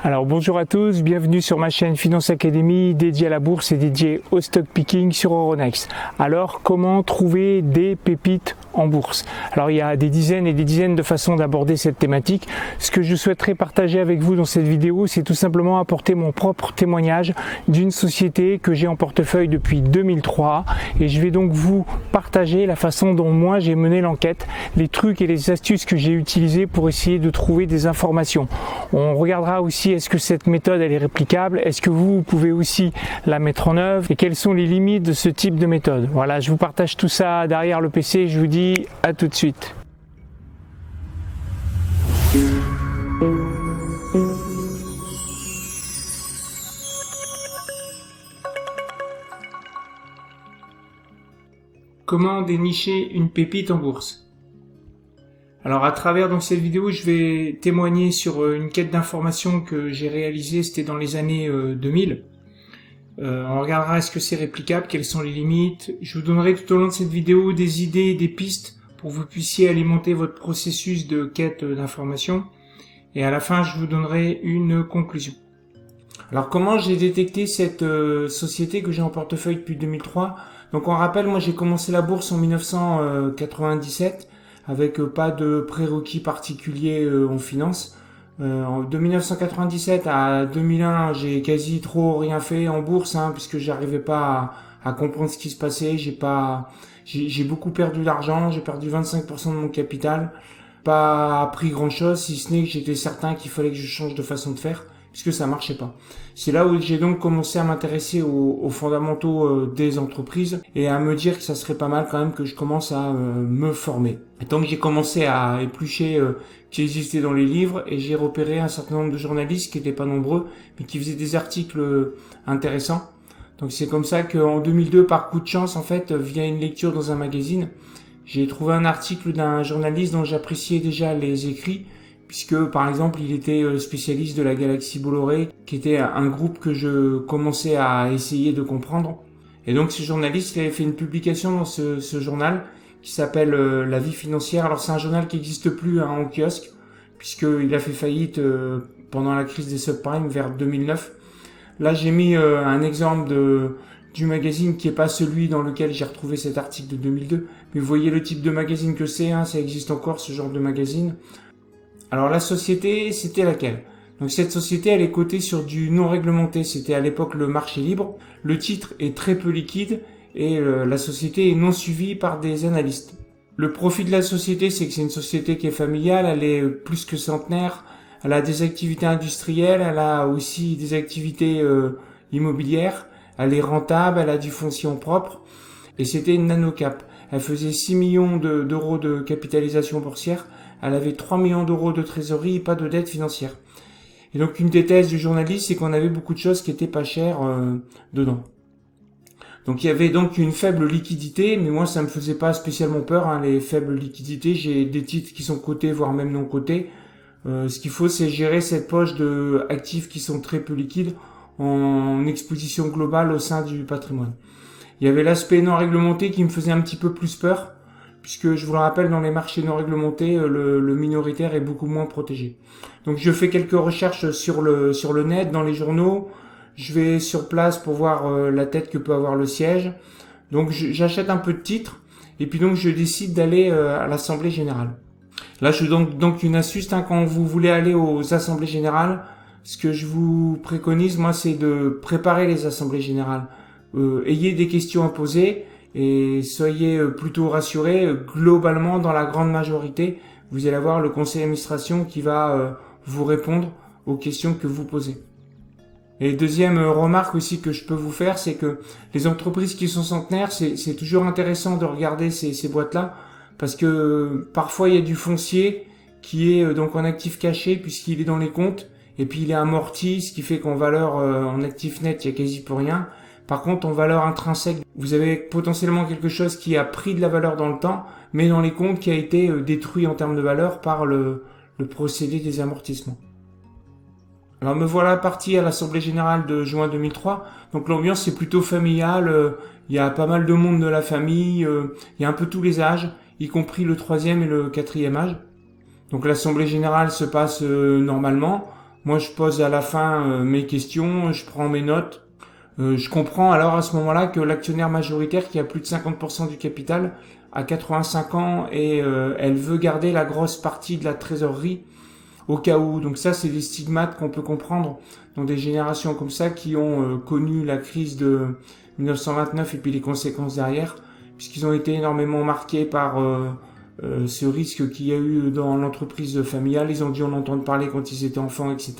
Alors bonjour à tous, bienvenue sur ma chaîne Finance Academy dédiée à la bourse et dédiée au stock picking sur Euronext. Alors comment trouver des pépites en bourse? Alors il y a des dizaines et des dizaines de façons d'aborder cette thématique. Ce que je souhaiterais partager avec vous dans cette vidéo, c'est tout simplement apporter mon propre témoignage d'une société que j'ai en portefeuille depuis 2003 et je vais donc vous partager la façon dont moi j'ai mené l'enquête, les trucs et les astuces que j'ai utilisés pour essayer de trouver des informations. On regardera aussi est-ce que cette méthode elle est réplicable, est-ce que vous pouvez aussi la mettre en œuvre et quelles sont les limites de ce type de méthode. Voilà, je vous partage tout ça derrière le PC, je vous dis à tout de suite. Comment dénicher une pépite en bourse? Alors à travers dans cette vidéo, je vais témoigner sur une quête d'information que j'ai réalisée, c'était dans les années 2000. On regardera est-ce que c'est réplicable, quelles sont les limites. Je vous donnerai tout au long de cette vidéo des idées et des pistes pour que vous puissiez alimenter votre processus de quête d'information. Et à la fin, je vous donnerai une conclusion. Alors comment j'ai détecté cette société que j'ai en portefeuille depuis 2003? Donc on rappelle, moi j'ai commencé la bourse en 1997 avec pas de prérequis particuliers en finance. De 1997 à 2001, j'ai quasi trop rien fait en bourse, puisque j'arrivais pas à comprendre ce qui se passait. J'ai beaucoup perdu d'argent, j'ai perdu 25% de mon capital, pas appris grand chose, si ce n'est que j'étais certain qu'il fallait que je change de façon de faire, puisque ça marchait pas. C'est là où j'ai donc commencé à m'intéresser aux fondamentaux des entreprises et à me dire que ça serait pas mal quand même que je commence à me former. Et donc j'ai commencé à éplucher qui existait dans les livres et j'ai repéré un certain nombre de journalistes qui n'étaient pas nombreux mais qui faisaient des articles intéressants. Donc c'est comme ça qu'en 2002, par coup de chance en fait, via une lecture dans un magazine, j'ai trouvé un article d'un journaliste dont j'appréciais déjà les écrits, puisque par exemple il était spécialiste de la galaxie Bolloré, qui était un groupe que je commençais à essayer de comprendre. Et donc ce journaliste il avait fait une publication dans ce journal qui s'appelle La Vie Financière. Alors c'est un journal qui n'existe plus en kiosque, puisqu'il a fait faillite pendant la crise des subprimes vers 2009. Là j'ai mis un exemple du magazine qui est pas celui dans lequel j'ai retrouvé cet article de 2002, mais vous voyez le type de magazine que c'est, ça existe encore ce genre de magazine. Alors la société, c'était laquelle? Donc cette société, elle est cotée sur du non réglementé. C'était à l'époque le marché libre. Le titre est très peu liquide et la société est non suivie par des analystes. Le profit de la société, c'est que c'est une société qui est familiale, elle est plus que centenaire, elle a des activités industrielles, elle a aussi des activités immobilières, elle est rentable, elle a du foncier en propre et c'était une nanocap. Elle faisait 6 millions d'euros de capitalisation boursière. Elle avait 3 millions d'euros de trésorerie et pas de dette financière. Et donc une des thèses du journaliste, c'est qu'on avait beaucoup de choses qui étaient pas chères dedans. Donc il y avait donc une faible liquidité, mais moi ça me faisait pas spécialement peur, les faibles liquidités. J'ai des titres qui sont cotés, voire même non cotés. Ce qu'il faut, c'est gérer cette poche de actifs qui sont très peu liquides en exposition globale au sein du patrimoine. Il y avait l'aspect non réglementé qui me faisait un petit peu plus peur, puisque je vous le rappelle, dans les marchés non réglementés, le minoritaire est beaucoup moins protégé. Donc je fais quelques recherches sur le net, dans les journaux, je vais sur place pour voir la tête que peut avoir le siège. Donc j'achète un peu de titres, et puis donc je décide d'aller à l'Assemblée Générale. Là je donne donc une astuce, quand vous voulez aller aux Assemblées Générales, ce que je vous préconise, moi, c'est de préparer les Assemblées Générales. Ayez des questions à poser, et soyez plutôt rassurés, globalement dans la grande majorité, vous allez avoir le conseil d'administration qui va vous répondre aux questions que vous posez. Et deuxième remarque aussi que je peux vous faire, c'est que les entreprises qui sont centenaires, c'est toujours intéressant de regarder ces boîtes-là, parce que parfois il y a du foncier qui est donc en actif caché puisqu'il est dans les comptes, et puis il est amorti, ce qui fait qu'en valeur en actif net, il y a quasi pour rien. Par contre, en valeur intrinsèque, vous avez potentiellement quelque chose qui a pris de la valeur dans le temps, mais dans les comptes qui a été détruit en termes de valeur par le procédé des amortissements. Alors me voilà parti à l'Assemblée Générale de juin 2003. Donc l'ambiance est plutôt familiale, il y a pas mal de monde de la famille, il y a un peu tous les âges, y compris le 3e et le 4e âge. Donc l'Assemblée Générale se passe normalement. Moi, je pose à la fin mes questions, je prends mes notes. Je comprends alors à ce moment-là que l'actionnaire majoritaire qui a plus de 50% du capital a 85 ans et elle veut garder la grosse partie de la trésorerie au cas où. Donc ça, c'est des stigmates qu'on peut comprendre dans des générations comme ça qui ont connu la crise de 1929 et puis les conséquences derrière, puisqu'ils ont été énormément marqués par ce risque qu'il y a eu dans l'entreprise familiale. Ils ont dû en entendre parler quand ils étaient enfants, etc.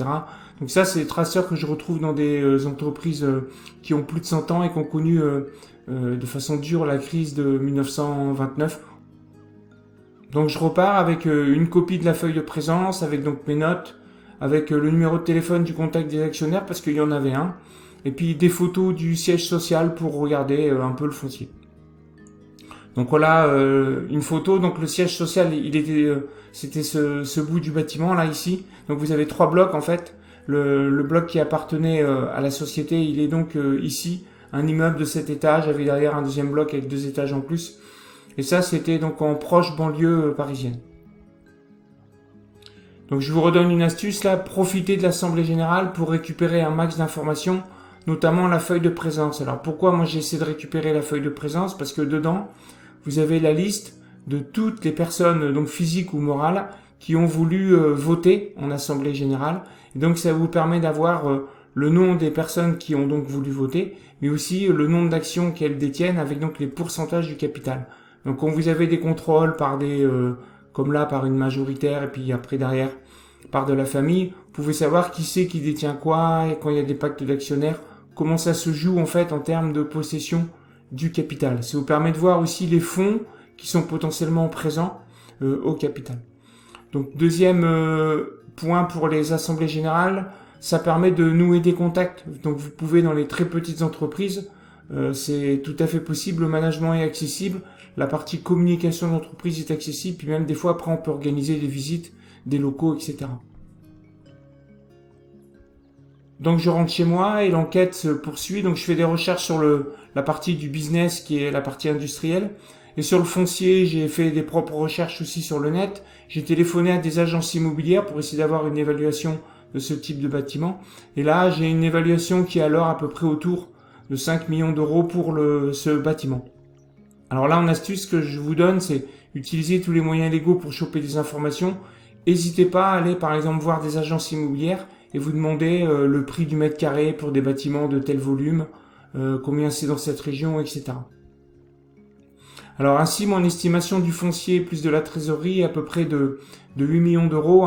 Donc ça, c'est des traceurs que je retrouve dans des entreprises qui ont plus de 100 ans et qui ont connu de façon dure la crise de 1929. Donc je repars avec une copie de la feuille de présence, avec donc mes notes, avec le numéro de téléphone du contact des actionnaires parce qu'il y en avait un, et puis des photos du siège social pour regarder un peu le foncier. Donc voilà une photo. Donc le siège social, c'était ce bout du bâtiment là ici. Donc vous avez 3 blocs en fait. Le bloc qui appartenait à la société, il est donc ici, un immeuble de 7 étages avec derrière un deuxième bloc avec 2 étages en plus. Et ça, c'était donc en proche banlieue parisienne. Donc je vous redonne une astuce là, profitez de l'Assemblée Générale pour récupérer un max d'informations, notamment la feuille de présence. Alors pourquoi moi j'essaie de récupérer la feuille de présence? Parce que dedans, vous avez la liste de toutes les personnes, donc physiques ou morales, qui ont voulu voter en Assemblée Générale. Et donc ça vous permet d'avoir le nom des personnes qui ont donc voulu voter, mais aussi le nombre d'actions qu'elles détiennent avec donc les pourcentages du capital. Donc quand vous avez des contrôles par des, comme là par une majoritaire et puis après derrière par de la famille, vous pouvez savoir qui c'est qui détient quoi et quand il y a des pactes d'actionnaires, comment ça se joue en fait en termes de possession du capital. Ça vous permet de voir aussi les fonds qui sont potentiellement présents au capital. Donc deuxième point pour les assemblées générales, ça permet de nouer des contacts. Donc vous pouvez dans les très petites entreprises, c'est tout à fait possible, le management est accessible, la partie communication d'entreprise est accessible, puis même des fois après on peut organiser des visites, des locaux, etc. Donc je rentre chez moi et l'enquête se poursuit, donc je fais des recherches sur la partie du business qui est la partie industrielle. Et sur le foncier, j'ai fait des propres recherches aussi sur le net. J'ai téléphoné à des agences immobilières pour essayer d'avoir une évaluation de ce type de bâtiment. Et là, j'ai une évaluation qui est alors à peu près autour de 5 millions d'euros pour ce bâtiment. Alors là, en astuce que je vous donne, c'est utiliser tous les moyens légaux pour choper des informations. N'hésitez pas à aller par exemple voir des agences immobilières et vous demander le prix du mètre carré pour des bâtiments de tel volume, combien c'est dans cette région, etc. Alors ainsi, mon estimation du foncier plus de la trésorerie est à peu près de 8 millions d'euros,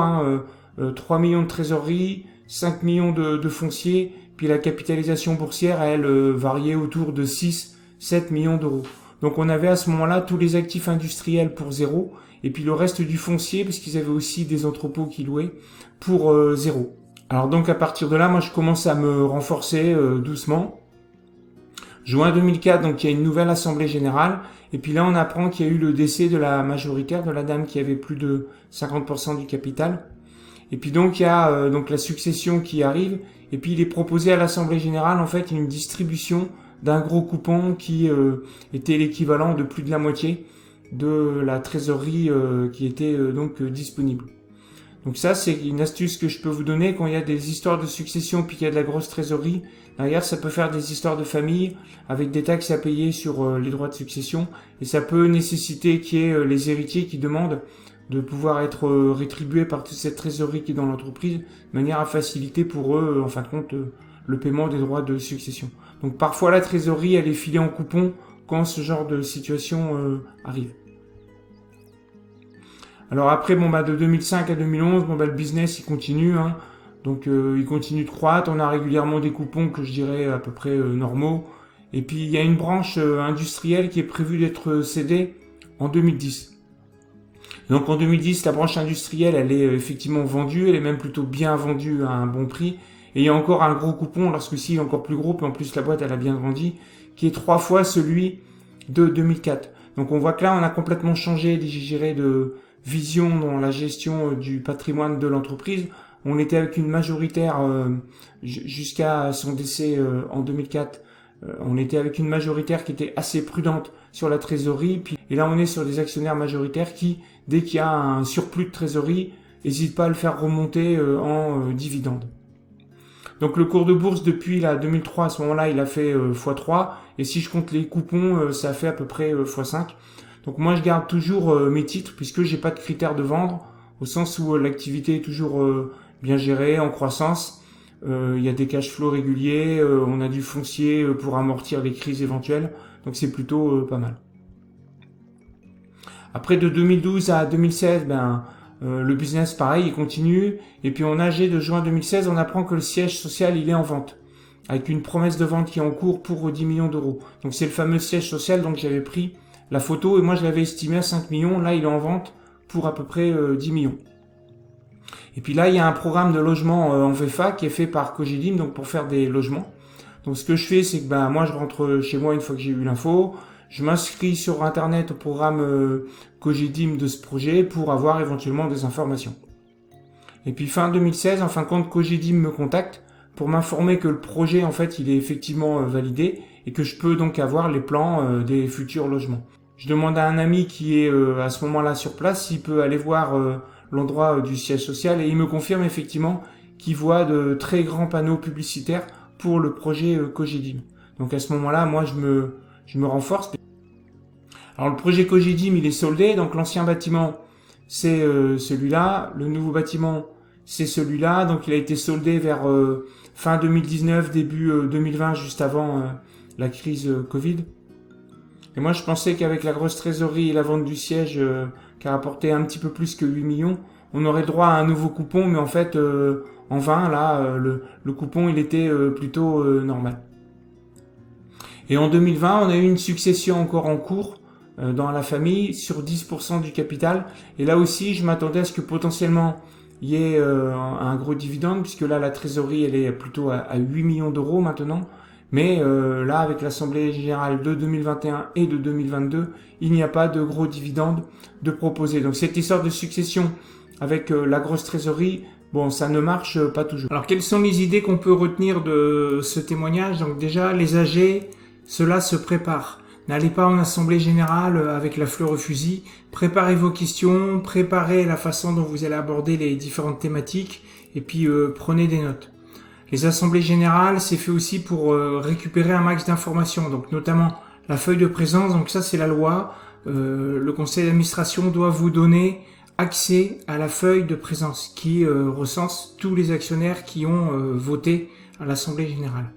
3 millions de trésorerie, 5 millions de foncier, puis la capitalisation boursière, elle, variait autour de 6-7 millions d'euros. Donc on avait à ce moment-là tous les actifs industriels pour 0, et puis le reste du foncier, parce qu'ils avaient aussi des entrepôts qui louaient, pour 0. Alors donc à partir de là, moi je commence à me renforcer doucement. Juin 2004, donc il y a une nouvelle assemblée générale, et puis là on apprend qu'il y a eu le décès de la majoritaire, de la dame qui avait plus de 50% du capital. Et puis donc il y a donc la succession qui arrive, et puis il est proposé à l'assemblée générale en fait une distribution d'un gros coupon qui était l'équivalent de plus de la moitié de la trésorerie qui était donc disponible. Donc ça, c'est une astuce que je peux vous donner quand il y a des histoires de succession puis qu'il y a de la grosse trésorerie. Derrière, ça peut faire des histoires de famille avec des taxes à payer sur les droits de succession. Et ça peut nécessiter qu'il y ait les héritiers qui demandent de pouvoir être rétribués par toute cette trésorerie qui est dans l'entreprise, de manière à faciliter pour eux, en fin de compte, le paiement des droits de succession. Donc parfois, la trésorerie, elle est filée en coupon quand ce genre de situation arrive. Alors après, de 2005 à 2011, le business il continue, donc il continue de croître. On a régulièrement des coupons que je dirais à peu près normaux. Et puis il y a une branche industrielle qui est prévue d'être cédée en 2010. Donc en 2010, la branche industrielle, elle est effectivement vendue, elle est même plutôt bien vendue à un bon prix. Et il y a encore un gros coupon, lorsque-ci il est encore plus gros, puis en plus la boîte elle a bien grandi, qui est 3 fois celui de 2004. Donc on voit que là on a complètement changé, je dirais, de vision dans la gestion du patrimoine de l'entreprise. On était avec une majoritaire jusqu'à son décès en 2004. On était avec une majoritaire qui était assez prudente sur la trésorerie. Et là, on est sur des actionnaires majoritaires qui, dès qu'il y a un surplus de trésorerie, n'hésite pas à le faire remonter en dividende. Donc le cours de bourse depuis 2003, à ce moment-là, il a fait x3. Et si je compte les coupons, ça fait à peu près x5. Donc moi, je garde toujours mes titres puisque j'ai pas de critères de vendre, au sens où l'activité est toujours bien gérée, en croissance. Il y a des cash flows réguliers, on a du foncier pour amortir les crises éventuelles. Donc c'est plutôt pas mal. Après, de 2012 à 2016, le business, pareil, il continue. Et puis en AG de juin 2016, on apprend que le siège social, il est en vente, avec une promesse de vente qui est en cours pour 10 millions d'euros. Donc c'est le fameux siège social, donc j'avais pris la photo et moi je l'avais estimé à 5 millions. Là, il est en vente pour à peu près 10 millions. Et puis là, il y a un programme de logement en VFA qui est fait par Cogedim, donc pour faire des logements. Donc ce que je fais, c'est que moi je rentre chez moi une fois que j'ai eu l'info. Je m'inscris sur internet au programme Cogedim de ce projet pour avoir éventuellement des informations. Et puis fin 2016, en fin de compte, Cogedim me contacte pour m'informer que le projet, en fait, il est effectivement validé et que je peux donc avoir les plans des futurs logements. Je demande à un ami qui est à ce moment-là sur place s'il peut aller voir l'endroit du siège social et il me confirme effectivement qu'il voit de très grands panneaux publicitaires pour le projet Cogedim. Donc à ce moment-là, moi je me renforce. Alors le projet Cogedim, il est soldé, donc l'ancien bâtiment c'est celui-là, le nouveau bâtiment c'est celui-là, donc il a été soldé vers fin 2019, début 2020, juste avant la crise Covid. Et moi je pensais qu'avec la grosse trésorerie et la vente du siège qui a rapporté un petit peu plus que 8 millions, on aurait droit à un nouveau coupon, mais en fait en vain, là le coupon il était plutôt normal. Et en 2020, on a eu une succession encore en cours dans la famille sur 10% du capital. Et là aussi, je m'attendais à ce que potentiellement il y ait un gros dividende, puisque là, la trésorerie, elle est plutôt à 8 millions d'euros maintenant. Mais là, avec l'Assemblée Générale de 2021 et de 2022, il n'y a pas de gros dividende de proposer. Donc cette histoire de succession avec la grosse trésorerie, bon, ça ne marche pas toujours. Alors, quelles sont les idées qu'on peut retenir de ce témoignage? Donc déjà, les AG, cela se prépare. N'allez pas en assemblée générale avec la fleur au fusil. Préparez vos questions, préparez la façon dont vous allez aborder les différentes thématiques et puis prenez des notes. Les assemblées générales, c'est fait aussi pour récupérer un max d'informations, donc notamment la feuille de présence. Donc ça, c'est la loi. Le conseil d'administration doit vous donner accès à la feuille de présence qui recense tous les actionnaires qui ont voté à l'assemblée générale.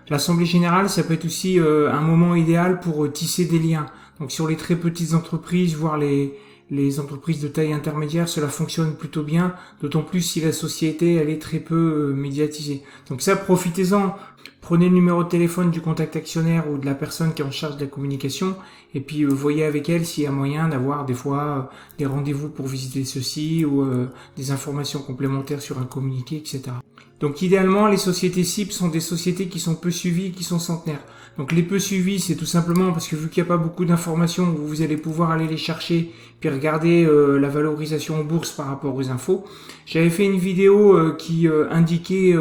L'assemblée générale, ça peut être aussi un moment idéal pour tisser des liens. Donc sur les très petites entreprises, voire les entreprises de taille intermédiaire, cela fonctionne plutôt bien, d'autant plus si la société elle est très peu médiatisée. Donc ça, profitez-en. Prenez le numéro de téléphone du contact actionnaire ou de la personne qui est en charge de la communication et puis voyez avec elle s'il y a moyen d'avoir des fois des rendez-vous pour visiter ceci ou des informations complémentaires sur un communiqué, etc. Donc idéalement, les sociétés cibles sont des sociétés qui sont peu suivies, qui sont centenaires. Donc les peu suivies, c'est tout simplement parce que vu qu'il n'y a pas beaucoup d'informations, vous allez pouvoir aller les chercher puis regarder la valorisation en bourse par rapport aux infos. J'avais fait une vidéo qui indiquait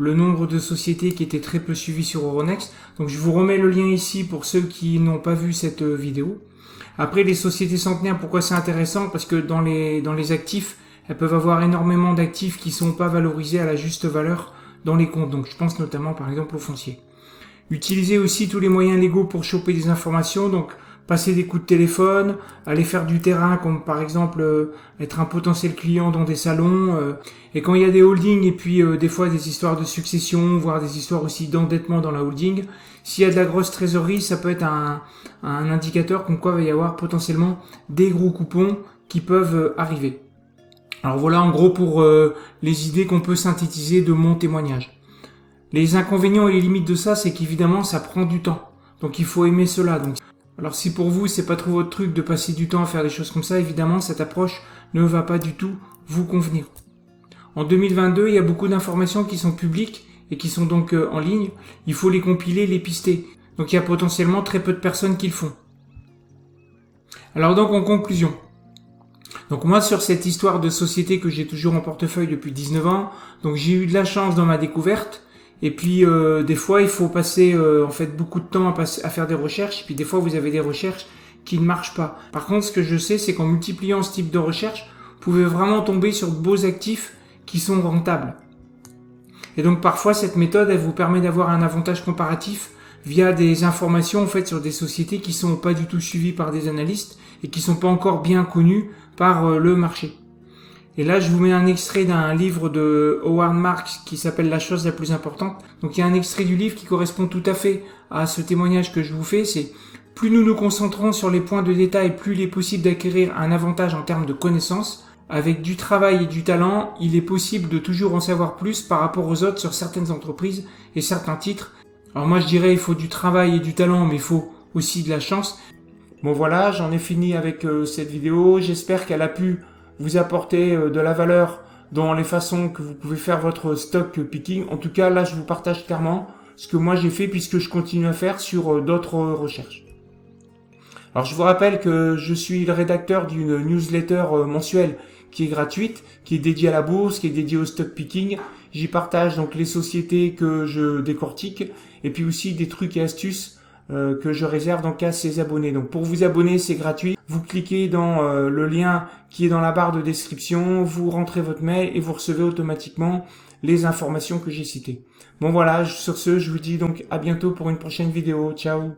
le nombre de sociétés qui étaient très peu suivies sur Euronext. Donc je vous remets le lien ici pour ceux qui n'ont pas vu cette vidéo. Après, les sociétés centenaires, pourquoi c'est intéressant? Parce que dans les actifs, elles peuvent avoir énormément d'actifs qui sont pas valorisés à la juste valeur dans les comptes. Donc je pense notamment par exemple au foncier. Utilisez aussi tous les moyens légaux pour choper des informations. Donc passer des coups de téléphone, aller faire du terrain, comme par exemple être un potentiel client dans des salons. Et quand il y a des holdings et puis des fois des histoires de succession, voire des histoires aussi d'endettement dans la holding, s'il y a de la grosse trésorerie, ça peut être un indicateur comme quoi il va y avoir potentiellement des gros coupons qui peuvent arriver. Alors voilà en gros pour les idées qu'on peut synthétiser de mon témoignage. Les inconvénients et les limites de ça, c'est qu'évidemment ça prend du temps. Donc il faut aimer cela. Donc, alors si pour vous c'est pas trop votre truc de passer du temps à faire des choses comme ça, évidemment cette approche ne va pas du tout vous convenir. En 2022, il y a beaucoup d'informations qui sont publiques et qui sont donc en ligne. Il faut les compiler, les pister. Donc il y a potentiellement très peu de personnes qui le font. Alors donc en conclusion. Donc moi sur cette histoire de société que j'ai toujours en portefeuille depuis 19 ans, donc j'ai eu de la chance dans ma découverte. Et puis des fois il faut passer en fait beaucoup de temps à faire des recherches. Et puis des fois vous avez des recherches qui ne marchent pas. Par contre ce que je sais c'est qu'en multipliant ce type de recherche, vous pouvez vraiment tomber sur de beaux actifs qui sont rentables. Et donc parfois cette méthode, elle vous permet d'avoir un avantage comparatif via des informations en fait sur des sociétés qui sont pas du tout suivies par des analystes et qui sont pas encore bien connues par le marché. Et là, je vous mets un extrait d'un livre de Howard Marks qui s'appelle La chose la plus importante. Donc il y a un extrait du livre qui correspond tout à fait à ce témoignage que je vous fais. C'est plus nous nous concentrons sur les points de détail, plus il est possible d'acquérir un avantage en termes de connaissances. Avec du travail et du talent, il est possible de toujours en savoir plus par rapport aux autres sur certaines entreprises et certains titres. Alors moi je dirais il faut du travail et du talent, mais il faut aussi de la chance. Bon voilà, j'en ai fini avec cette vidéo. J'espère qu'elle a pu vous apporter de la valeur dans les façons que vous pouvez faire votre stock picking. En tout cas, là, je vous partage clairement ce que moi j'ai fait puisque je continue à faire sur d'autres recherches. Alors, je vous rappelle que je suis le rédacteur d'une newsletter mensuelle qui est gratuite, qui est dédiée à la bourse, qui est dédiée au stock picking. J'y partage donc les sociétés que je décortique et puis aussi des trucs et astuces que je réserve donc à ses abonnés. Donc pour vous abonner, c'est gratuit. Vous cliquez dans le lien qui est dans la barre de description, vous rentrez votre mail et vous recevez automatiquement les informations que j'ai citées. Bon voilà, sur ce, je vous dis donc à bientôt pour une prochaine vidéo. Ciao.